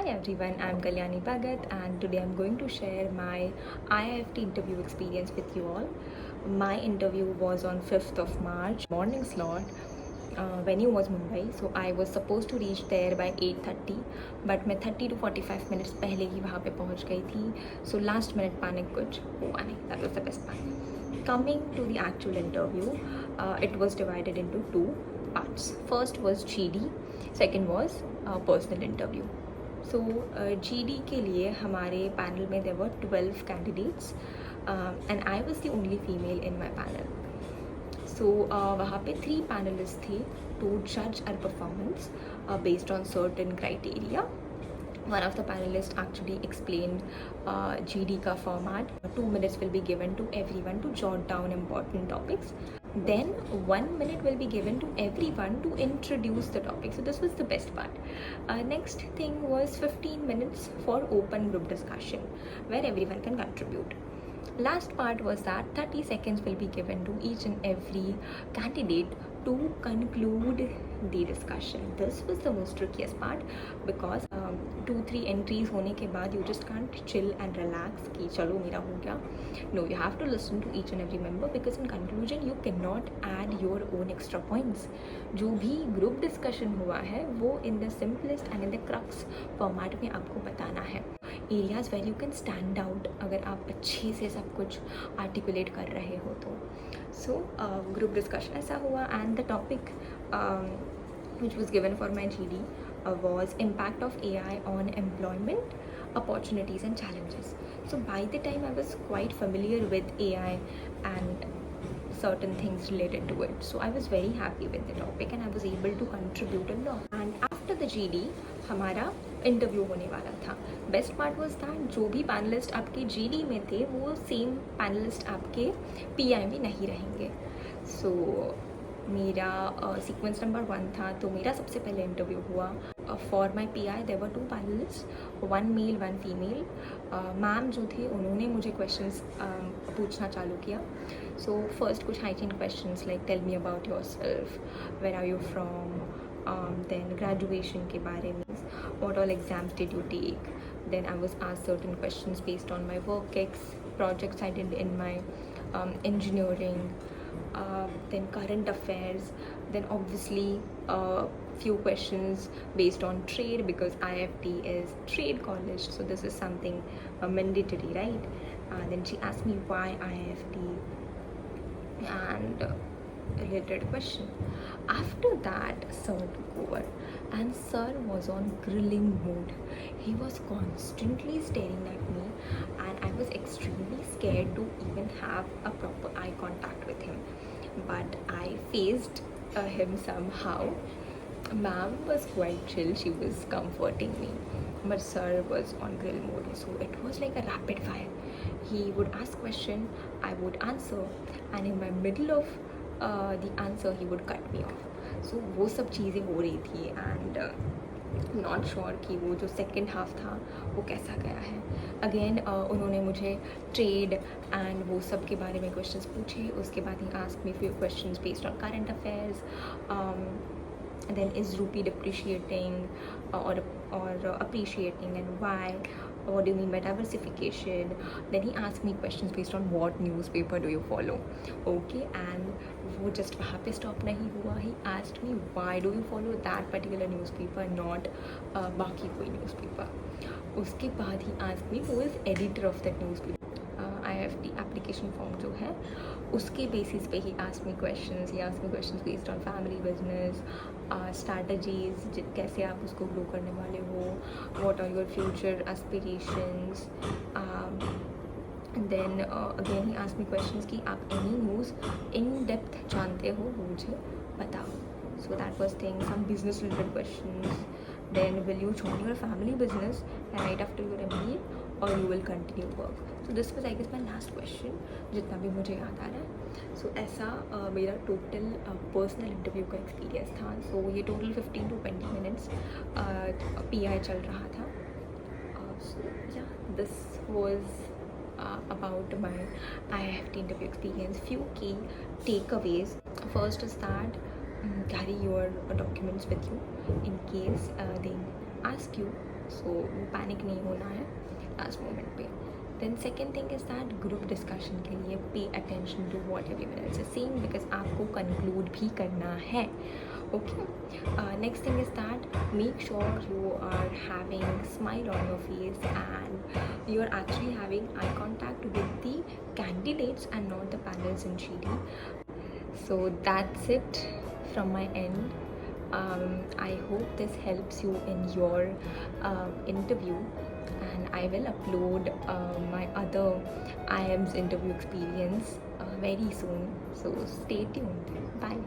everyone, I'm Kalyani Bhagat and today I'm going to share my IIFT interview experience with you all. My interview was on 5th of March, morning slot. Venue was Mumbai, so I was supposed to reach there by 8:30, but मैं 30 to 45 minutes पहले ही वहाँ पे पहुँच गई थी. So last minute panic कुछ हुआ नहीं. That was the best part. Coming to the actual interview, it was divided into two parts. First was GD, second was personal interview. So GD के लिए हमारे पैनल में there were 12 candidates and I was the only female in my panel. So वहाँ पे 3 panelists थे to judge our performance based on certain criteria. One of the panelists actually explained GD ka format. 2 minutes will be given to everyone to jot down important topics. Then 1 minute will be given to everyone to introduce the topic. So this was the best part. Next thing was 15 minutes for open group discussion where everyone can contribute. Last part was that 30 seconds will be given to each and every candidate to conclude the discussion. This was the most trickiest part because 2-3 entries होने के बाद you just can't chill and relax कि चलो मेरा हो गया. No, you have to listen to each and every member because in conclusion you cannot add your own extra points. जो भी group discussion हुआ है वो in the simplest and in the crux format में आपको बताना है. Areas where you can stand out अगर आप अच्छे से सब कुछ articulate कर रहे हो तो. So group discussion ऐसा हुआ and the topic which was given for my GD was impact of AI on employment, opportunities and challenges. So by the time I was quite familiar with AI and certain things related to it. So I was very happy with the topic and I was able to contribute a lot. And after the GD, हमारा interview होने वाला था. Best part was that जो भी panelist आपके GD में थे वो सेम पैनलिस्ट आपके PI में नहीं रहेंगे. सो मेरा सीक्वेंस नंबर 1 था तो मेरा सबसे पहले इंटरव्यू हुआ. For my PI there were 2 panelists, 1 male 1 female. Ma'am जो थे उन्होंने मुझे क्वेश्चंस पूछना चालू किया. सो फर्स्ट कुछ hygiene questions like tell me about yourself, where are you from, then graduation के बारे में, what all exams did you take. Then I was asked certain questions based on my work projects I did in my engineering, then current affairs, then obviously few questions based on trade because IFT is trade college, so this is something mandatory, right? Then she asked me why IFT and related question. After that, sir took over and sir was on grilling mode. He was constantly staring at me and I was extremely scared to even have a proper eye contact with him, but I faced him somehow. Ma'am was quite chill, she was comforting me, but sir was on grill mode, so it was like a rapid fire. He would ask question, I would answer, and in my middle of the answer he would cut me off. So वो सब चीज़ें हो रही थी and not sure कि वो जो second half था वो कैसा गया है. अगेन उन्होंने मुझे ट्रेड एंड वो सब के बारे में क्वेश्चंस पूछे. उसके बाद ही ask me few questions based on current affairs. Then is rupee depreciating or appreciating and why? What do you mean by diversification? Then he asked me questions based on what newspaper do you follow. Okay, and वो just वहाँ पे stop नहीं हुआ. He asked me why do you follow that particular newspaper, not बाकी कोई newspaper. उसके बाद ही asked me who is editor of that newspaper. IFT application form जो है उसके बेसिस पे ही asked me questions. He asked me questions based on family business, strategies, कैसे आप उसको ग्रो करने वाले हो, what are your future aspirations. Then again he asked me questions कि आप any news in depth जानते हो वो मुझे बताओ. So that was thing, some business related questions. Then will you join your family business right after your MBA or you will continue work. So this was I guess my last question जितना भी मुझे याद आ रहा है. So ऐसा मेरा total personal interview का experience था. So ये टोटल 15 to 20 minutes PI चल रहा था. So yeah, this was about my IIFT interview experience. Few key takeaways. First is that carry your documents with you in case they ask you so panic नहीं होना है last moment पे. Then second thing is that group discussion के लिए pay attention to what everyone else is saying because आपको conclude भी करना है. Okay. Next thing is that make sure you are having smile on your face and you are actually having eye contact with the candidates and not the panels in GD. So that's it from my end. I hope this helps you in your interview, and I will upload my other IIMS interview experience very soon. So stay tuned. Bye.